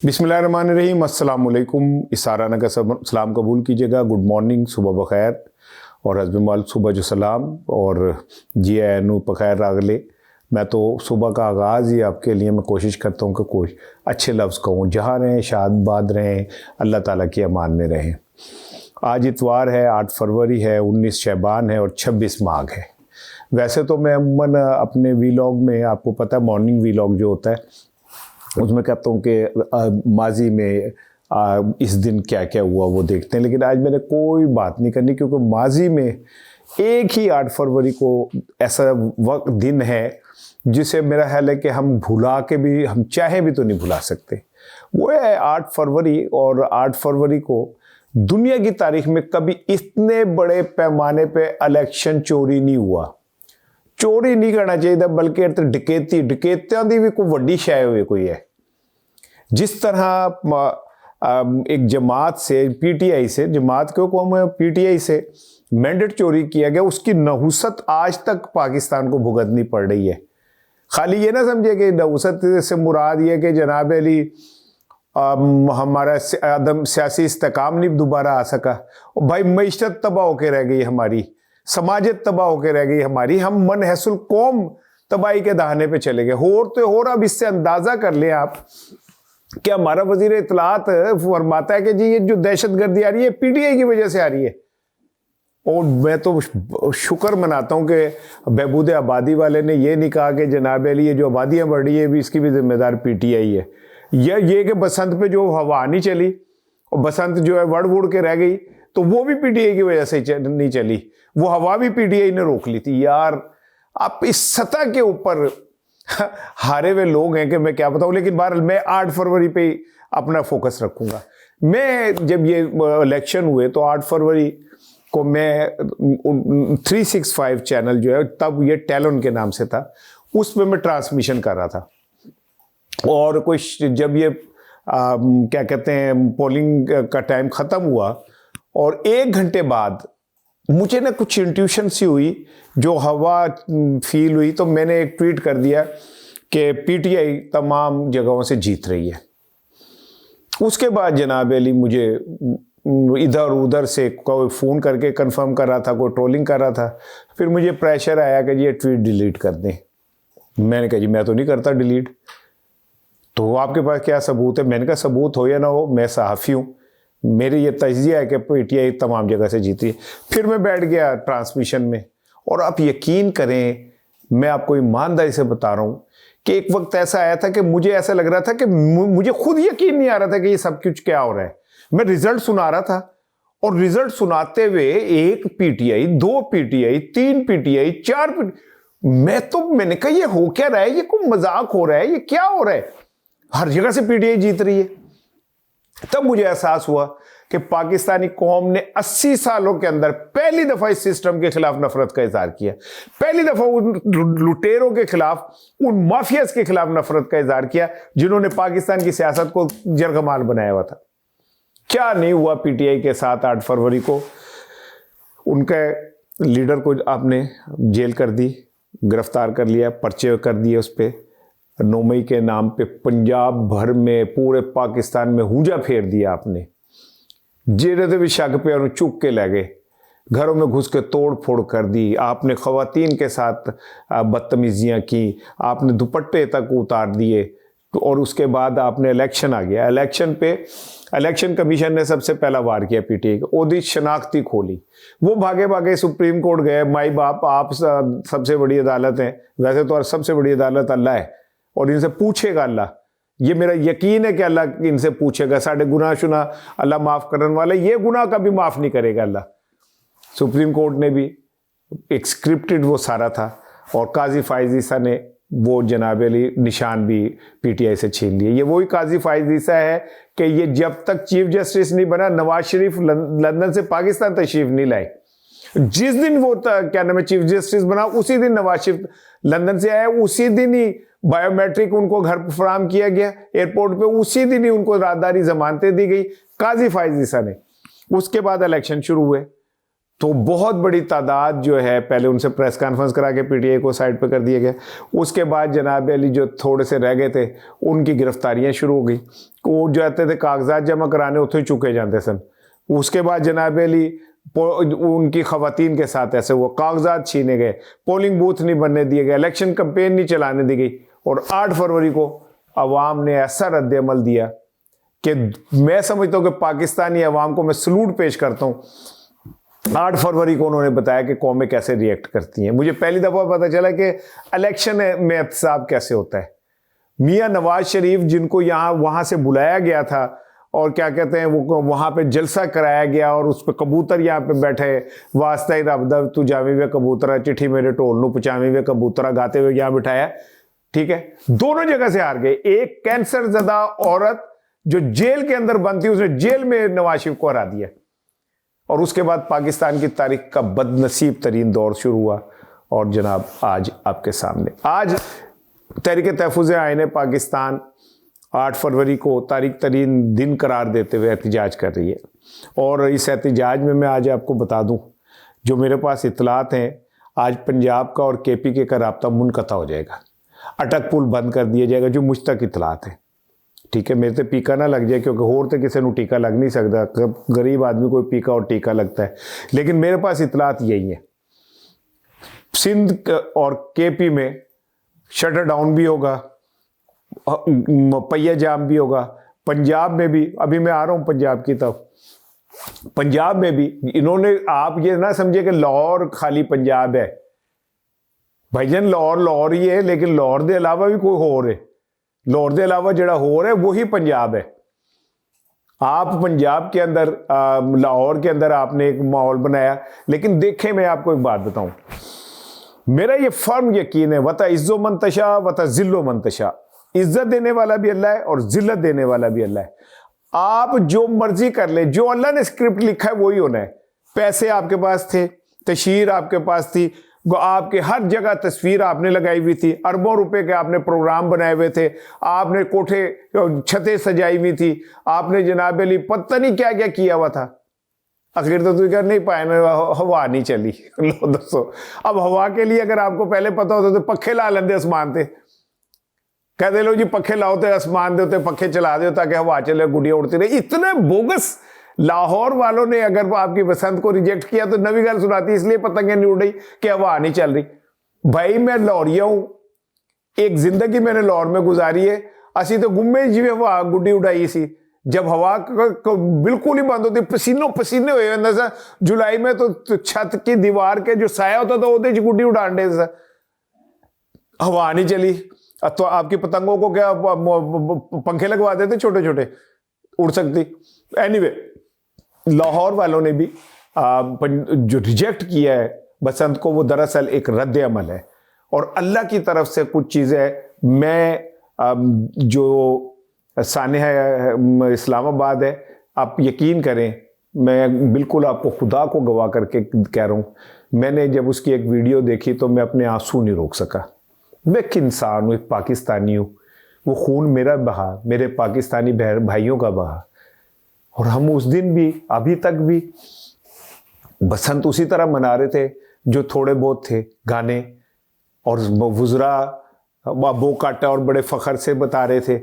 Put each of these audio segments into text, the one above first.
बिस्मिल्लाहिर्रहमानिर्रहीम, अस्सलाम वालेकुम। इसाराना का सलाम कबूल कीजिएगा। गुड मॉर्निंग, सुबह बखैर और हज़रत सुबह जो सलाम और जी आनू बखैर रागले। मैं तो सुबह का आगाज़ ही आपके लिए मैं कोशिश करता हूँ कि कोई अच्छे लफ्ज़ कहूँ। जहाँ रहें, शादबाद रहें, अल्लाह ताला की अमान में रहें। आज इतवार है, 8 फरवरी है, 19 शहबान है और 26 माघ है। वैसे तो मैं अमूमन अपने वीलॉग में, आपको पता है मॉर्निंग वीलॉग जो होता है उसमें कहता हूँ कि माजी में इस दिन क्या क्या हुआ वो देखते हैं, लेकिन आज मैंने कोई बात नहीं करनी क्योंकि माजी में एक ही 8 फरवरी को ऐसा वक्त दिन है जिसे मेरा ख्याल है कि हम भुला के भी, हम चाहे भी तो नहीं भुला सकते। वो है 8 फरवरी। और 8 फरवरी को दुनिया की तारीख में कभी इतने बड़े पैमाने पे इलेक्शन चोरी नहीं हुआ। चोरी नहीं करना चाहिए था, बल्कि डकैतियां दी भी कोई वड्डी शय हुई कोई है। जिस तरह एक जमात से, पीटीआई से, जमात को कौम पीटीआई से मैंडेट चोरी किया गया, उसकी नहुसत आज तक पाकिस्तान को भुगतनी पड़ रही है। खाली ये ना समझे कि नहुसत से मुराद ये कि जनाब अली हमारा सियासी इस्तेकाम नहीं दोबारा आ सका। और भाई मईशत तबाह होकर रह गई हमारी, समाजत तबाह होकर रह गई हमारी, हम मन हैसुल कौम तबाही के दहाने पे चले गए। और तो और अब इससे अंदाजा कर लें आप कि हमारा वजीर इत्तलात फरमाता है कि जी ये जो दहशतगर्दी आ रही है पीटीआई की वजह से आ रही है। और मैं तो शुक्र मनाता हूं कि बहबूद आबादी वाले ने ये नहीं कहा कि जनाब अली ये जो आबादियां बढ़ रही है भी इसकी भी जिम्मेदार पीटीआई है। ये कि बसंत पे जो हवा नहीं चली और बसंत जो है वड़ वुड़ के रह गई, तो वो भी पीटीआई की वजह से नहीं चली, वो हवा भी पीटीआई ने रोक ली थी। यार आप इस सतह के ऊपर हारे हुए लोग हैं कि मैं क्या बताऊं। लेकिन बहरहाल मैं 8 फरवरी पे अपना फोकस रखूंगा। मैं जब ये इलेक्शन हुए तो 8 फरवरी को मैं 365 चैनल जो है, तब ये टैलन के नाम से था, उसमें मैं ट्रांसमिशन कर रहा था। और कोई जब ये क्या कहते हैं पोलिंग का टाइम ख़त्म हुआ और 1 घंटे बाद मुझे ना कुछ इंट्यूशन सी हुई, जो हवा फील हुई, तो मैंने एक ट्वीट कर दिया कि पीटीआई तमाम जगहों से जीत रही है। उसके बाद जनाब अली मुझे इधर उधर से कोई फ़ोन करके कंफर्म कर रहा था, कोई ट्रोलिंग कर रहा था। फिर मुझे प्रेशर आया कि ये ट्वीट डिलीट कर दें। मैंने कहा जी मैं तो नहीं करता डिलीट, तो आपके पास क्या सबूत है? मैंने कहा सबूत हो या ना हो, मैं सहाफ़ी हूँ, मेरी ये तजिया है कि पीटीआई तमाम जगह से जीती है। फिर मैं बैठ गया ट्रांसमिशन में और आप यकीन करें, मैं आपको ईमानदारी से बता रहा हूँ कि एक वक्त ऐसा आया था कि मुझे ऐसा लग रहा था कि मुझे खुद यकीन नहीं आ रहा था कि ये सब कुछ क्या हो रहा है। मैं रिजल्ट सुना रहा था और रिजल्ट सुनाते हुए 1 पीटीआई, 2 पीटीआई, 3 पीटीआई, 4 मैंने कहा ये हो क्या रहा है, ये कोई मजाक हो रहा है, ये क्या हो रहा है, हर जगह से पीटीआई जीत रही है। तब मुझे एहसास हुआ कि पाकिस्तानी कौम ने 80 सालों के अंदर पहली दफा इस सिस्टम के खिलाफ नफरत का इजहार किया। पहली दफा उन लुटेरों के खिलाफ, उन माफियाज के खिलाफ नफरत का इजहार किया जिन्होंने पाकिस्तान की सियासत को जरगमाल बनाया हुआ था। क्या नहीं हुआ पीटीआई के साथ 8 फरवरी को? उनके लीडर को आपने जेल कर दी, गिरफ्तार कर लिया, पर्चे कर दिए उस पर 9 मई के नाम पे। पंजाब भर में, पूरे पाकिस्तान में हुंजा फेर दिया आपने। जेरे भी शक पे और चुक के ले गए, घरों में घुस के तोड़ फोड़ कर दी आपने, खवातीन के साथ बदतमीजियां की आपने, दुपट्टे तक उतार दिए। और उसके बाद आपने इलेक्शन आ गया, इलेक्शन पे इलेक्शन कमीशन ने सबसे पहला वार किया पीटीआई को, ओदी शनाख्ती खोली, वो भागे भागे सुप्रीम कोर्ट गए। माई बाप आप सबसे बड़ी अदालत हैं, वैसे तो सबसे बड़ी अदालत अल्लाह है और इनसे पूछेगा अल्लाह। ये मेरा यकीन है कि अल्लाह इनसे पूछेगा, साढ़े गुनाह शुना अल्लाह माफ़ करने वाले, ये गुनाह कभी माफ़ नहीं करेगा अल्लाह। सुप्रीम कोर्ट ने भी एक स्क्रिप्टेड वो सारा था और काजी फायज ईसा ने वो जनाब अली निशान भी पीटीआई से छीन लिए। ये वही काजी फायज ईसा है कि ये जब तक चीफ जस्टिस नहीं बना, नवाज शरीफ लंदन से पाकिस्तान तशरीफ नहीं लाए। जिस दिन वो क्या नाम है चीफ जस्टिस बना, उसी दिन नवाज शरीफ लंदन से आया, उसी दिन ही बायोमेट्रिक उनको घर पर फराम किया गया एयरपोर्ट पे, उसी दिन ही उनको राहदारी जमानतें दी गई काजी फायज ईसा ने। उसके बाद इलेक्शन शुरू हुए तो बहुत बड़ी तादाद जो है, पहले उनसे प्रेस कॉन्फ्रेंस करा के पीटीआई को साइड पे कर दिया गया। उसके बाद जनाब अली जो थोड़े से रह गए थे उनकी गिरफ्तारियां शुरू हो गई। वो जाते थे कागजात जमा कराने, उतो ही चुके जाते सन। उसके बाद जनाब अली उनकी खवातीन के साथ ऐसे हुआ, कागजात छीने गए, पोलिंग बूथ नहीं बनने दिए गए, इलेक्शन कैंपेन नहीं चलाने दी गई। और 8 फरवरी को अवाम ने ऐसा रद्द अमल दिया कि मैं समझता हूँ कि पाकिस्तानी अवाम को मैं सलूट पेश करता हूँ। 8 फरवरी को उन्होंने बताया कि कौमें कैसे रिएक्ट करती हैं। मुझे पहली दफ़ा पता चला कि इलेक्शन में एहतसाब कैसे होता है। मियाँ नवाज शरीफ, जिनको यहाँ वहाँ से बुलाया गया था और क्या कहते हैं वो वहाँ पे जलसा कराया गया और उस पर कबूतर यहाँ पे बैठे, वास्ता ही रब दा तू जावी वे कबूतरा, चिट्ठी मेरे ढोल नू पहुंचावी वे कबूतरा गाते हुए यहाँ बिठाया। ठीक है, दोनों जगह से हार गए। एक कैंसर ज़दा औरत जो जेल के अंदर बंद थी, उसने जेल में नवाज शरीफ को हरा दिया। और उसके बाद पाकिस्तान की तारीख का बदनसीब तरीन दौर शुरू हुआ। और जनाब आज आपके सामने, आज तहरीक तहफ़्फ़ुज़ आईन पाकिस्तान 8 फरवरी को तारीख तरीन दिन करार देते हुए एहतजाज कर रही है। और इस एहतजाज में मैं आज आपको बता दूं, जो मेरे पास इतलात हैं, आज पंजाब का और KPK का राब्ता मुनक़ता हो जाएगा, अटक पुल बंद कर दिया जाएगा, जो मुझ तक इतलात है। ठीक है, मेरे तो पीका ना लग जाए, क्योंकि होर तो किसी को टीका लग नहीं सकता, गरीब आदमी को पीका और टीका लगता है। लेकिन मेरे पास इतलात यही है, सिंध और KP में शटर डाउन भी होगा, पहिया जाम भी होगा। पंजाब में भी, अभी मैं आ रहा हूं पंजाब की तरफ, पंजाब में भी इन्होंने, आप ये ना समझे कि लाहौर खाली पंजाब है। भाईजान लाहौर ही है, लेकिन लाहौर के अलावा भी कोई होर है। लाहौर के अलावा जड़ा होर है वही पंजाब है। आप पंजाब के अंदर, लाहौर के अंदर आपने एक माहौल बनाया। लेकिन देखें, मैं आपको एक बात बताऊं, मेरा ये फर्म यकीन है, वता इज्जो मंतशा वता जिल्लो मंतशा, इज्जत देने वाला भी अल्लाह है और जिल्लत देने वाला भी अल्लाह है। आप जो मर्जी कर ले, जो अल्लाह ने स्क्रिप्ट लिखा है वही होना है। पैसे आपके पास थे, तशहीर आपके पास थी, आपके हर जगह तस्वीर आपने लगाई हुई थी, अरबों रुपए के आपने प्रोग्राम बनाए हुए थे, आपने कोठे छतें सजाई हुई थी, आपने जनाब अली पता नहीं क्या क्या किया हुआ था। आखिर तो तुम कर नहीं पाए ना, हवा नहीं चली। लो दोस्तों, अब हवा के लिए अगर आपको पहले पता होता तो पखे ला लेंदे आसमान पे, कहते लो जी पखे लाओ तो आसमान दे उत्ते पखे चला दो ताकि हवा चले, गुड़िया उड़ती रही। इतने बोगस। लाहौर वालों ने अगर आपकी बसंत को रिजेक्ट किया तो नवी गल सुनाती, इसलिए पतंगें नहीं उड़ रही कि हवा नहीं चल रही। भाई मैं लाहौरिया हूं, एक जिंदगी मैंने लाहौर में गुजारी है। असी तो गुम्मे जिवे हवा गुड्डी उड़ाई सी, जब हवा बिल्कुल ही बंद होती, पसीनों पसीने हुए अंदर से। जुलाई में तो छत की दीवार के जो साया होता था वो गुड्डी उड़ान दे, हवा नहीं चली। तो आपकी पतंगों को क्या पंखे लगवा देते छोटे छोटे, उड़ सकती। एनीवे, लाहौर वालों ने भी जो रिजेक्ट किया है बसंत को, वो दरअसल एक रद्द अमल है और अल्लाह की तरफ से कुछ चीज़ें। मैं जो सानिया इस्लामाबाद है, आप यकीन करें, मैं बिल्कुल आपको खुदा को गवाह करके कह रहा हूँ, मैंने जब उसकी एक वीडियो देखी तो मैं अपने आंसू नहीं रोक सका। मैं एक इंसान हूँ, एक पाकिस्तानी हूँ, वो खून मेरा बहा, मेरे पाकिस्तानी भाइयों का बहा। और हम उस दिन भी, अभी तक भी बसंत उसी तरह मना रहे थे जो थोड़े बहुत थे गाने, और वुज़रा बो काटा और बड़े फ़ख्र से बता रहे थे।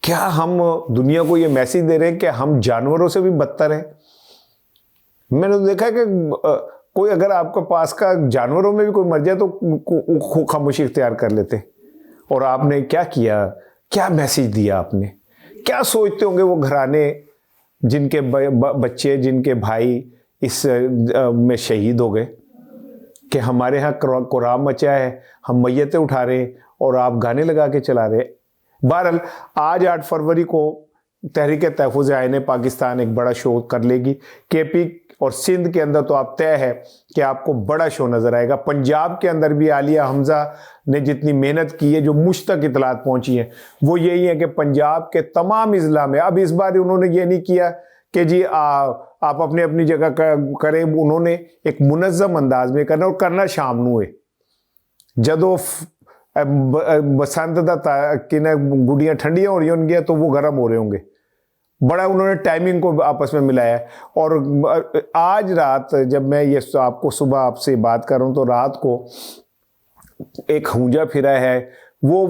क्या हम दुनिया को ये मैसेज दे रहे हैं कि हम जानवरों से भी बदतर हैं? मैंने तो देखा कि कोई अगर आपके पास का जानवरों में भी कोई मर जाए तो खामोशी इख्तियार कर लेते। और आपने क्या किया, क्या मैसेज दिया आपने? क्या सोचते होंगे वो घराने जिनके बच्चे, जिनके भाई इस में शहीद हो गए, कि हमारे यहाँ कुरान मचा है, हम मैयतें उठा रहे हैं और आप गाने लगा के चला रहे। बहरहाल आज 8 फरवरी को तहरीक तहफ़्फ़ुज़ आईन पाकिस्तान एक बड़ा शो कर लेगी। KP और सिंध के अंदर तो आप तय है कि आपको बड़ा शो नज़र आएगा। पंजाब के अंदर भी आलिया हमज़ा ने जितनी मेहनत की है, जो मुझ तक इतलात पहुंची है, वो यही है कि पंजाब के तमाम अज़ला में, अब इस बार उन्होंने ये नहीं किया कि जी आप अपनी अपनी जगह करें, उन्होंने एक मुनज़्ज़म अंदाज में करना, और करना शाम नू है जदों बसंत दा कि गुड़ियाँ ठंडियाँ हो रही होंगी तो वो गर्म हो रहे होंगे। बड़ा उन्होंने टाइमिंग को आपस में मिलाया। और आज रात जब मैं ये आपको सुबह आपसे बात कर रहा हूँ तो रात को एक खूंजा फिरा है, वो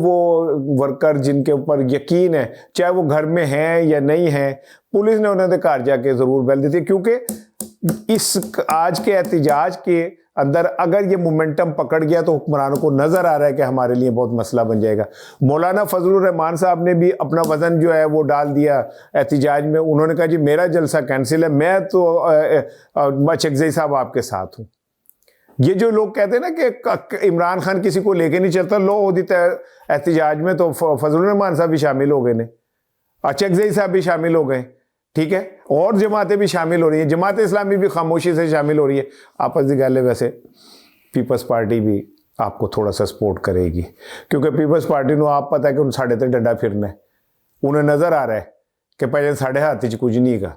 वर्कर जिनके ऊपर यकीन है, चाहे वो घर में हैं या नहीं हैं, पुलिस ने उन्होंने घर जाके ज़रूर बेल दी थी। क्योंकि इस आज के एहतजाज के अंदर अगर ये मोमेंटम पकड़ गया तो हुक्मरानों को नज़र आ रहा है कि हमारे लिए बहुत मसला बन जाएगा। मौलाना फजलुर रहमान साहब ने भी अपना वज़न जो है वो डाल दिया एहतजाज में। उन्होंने कहा जी मेरा जलसा कैंसिल है, मैं तो चकजई साहब आपके साथ हूँ। ये जो लोग कहते हैं ना कि इमरान खान किसी को लेके नहीं चलता, लो होती एहतजाज में तो फजलुर रहमान साहब भी शामिल हो गए ने, चकजई साहब भी शामिल हो गए, ठीक है, और जमातें भी शामिल हो रही हैं, जमात इस्लामी भी खामोशी से शामिल हो रही है। आपस की गल है, वैसे पीपल्स पार्टी भी आपको थोड़ा सा सपोर्ट करेगी, क्योंकि पीपल्स पार्टी को आप पता है कि उन्हें साढ़े ते डंडा फिरना है। उन्हें नज़र आ रहा है कि पहले साढ़े हाथ च कुछ नहीं का,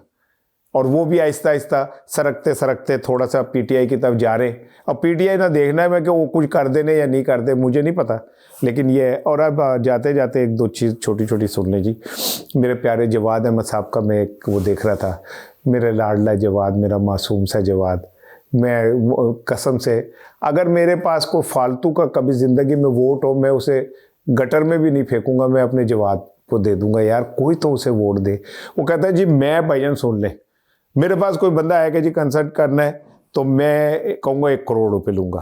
और वो भी आहिस्ता आहिस्ता सरकते सरकते थोड़ा सा पीटीआई की तरफ जा रहे। अब पीटीआई ना देखना है मैं कि वो कुछ कर देने या नहीं कर दे, मुझे नहीं पता, लेकिन ये। और अब जाते जाते एक दो चीज़ छोटी छोटी सुन लें जी। मेरे प्यारे जवाद अहमद साहब का मैं एक वो देख रहा था, मेरे लाडला जवाद, मेरा मासूम सा जवाद। मैं कसम से अगर मेरे पास कोई फालतू का कभी ज़िंदगी में वोट हो, मैं उसे गटर में भी नहीं फेंकूँगा, मैं अपने जवाद को दे दूँगा। यार कोई तो उसे वोट दे। वो कहता है जी मैं भाईजान सुन ले, मेरे पास कोई बंदा है कि जी कंसल्ट करना है तो मैं कहूँगा 1 करोड़ रुपए लूँगा,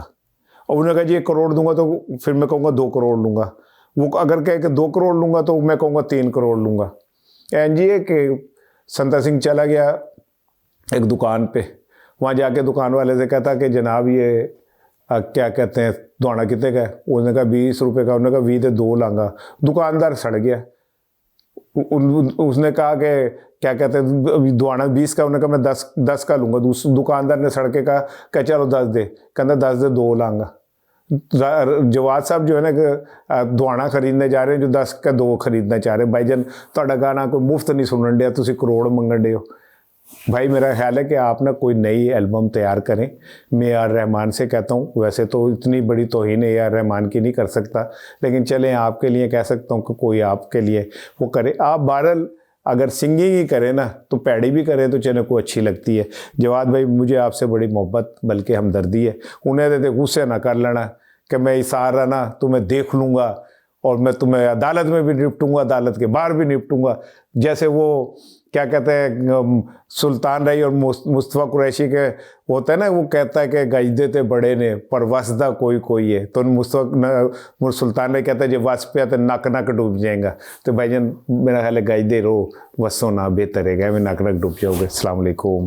और उन्होंने कहा जी 1 करोड़ दूंगा तो फिर मैं कहूँगा 2 करोड़ लूँगा। वो अगर कहे कि 2 करोड़ लूँगा तो मैं कहूँगा 3 करोड़ लूँगा। एन जी है कि संता सिंह चला गया एक दुकान पे, वहाँ जाके दुकान वाले से कहता कि जनाब ये क्या कहते हैं दुआना कितने का है? उसने कहा 20 रुपये का। उन्होंने कहा 20 तो 2 लाँगा। दुकानदार सड़ गया। उसने कहा कि क्या कहते हैं दुआना 20 का, उन्होंने कहा मैं 10 का लूँगा। दुकानदार ने सड़के कहा चलो 10 दे, कहता 10 दे 2 लाँगा। जवाद साहब जो है ना कि दुआना खरीदने जा रहे हैं, जो 10 का 2 खरीदना चाह रहे हैं। भाईजान तुहाडा गाना कोई मुफ्त नहीं सुनन दिया, तुसी करोड़ मंगन दे हो। भाई मेरा ख्याल है कि आप ना कोई नई एल्बम तैयार करें। मैं ए आर रहमान से कहता हूँ, वैसे तो इतनी बड़ी तौहीन ए आर रहमान की नहीं कर सकता, लेकिन चलें आपके लिए कह सकता हूँ कि कोई आपके लिए वो करे। आप बहरहाल अगर सिंगिंग ही करें ना तो पैड़ी भी करें तो चले को अच्छी लगती है। जवाद भाई मुझे आपसे बड़ी मोहब्बत बल्कि हमदर्दी है। उन्हें तो गुस्से ना कर लेना कि मैं सारा ना तुम्हें देख लूँगा और मैं तुम्हें अदालत में भी निपटूंगा, अदालत के बाहर भी निपटूंगा। जैसे वो क्या कहते हैं सुल्तान रही और मुस्तफ़ा कुरैशी के होता है ना, वो कहता है कि गजदे ते बड़े ने पर वसदा कोई कोई है। तो मुस्तफ़ा सुल्तान रही कहता है जब वस पे तो नक नक डूब जाएगा। तो भाईजान मेरा ख्याल है गजदे रो वसो ना बेहतर है, मैं नक नक डूब जाओगे। अस्सलाम वालेकुम।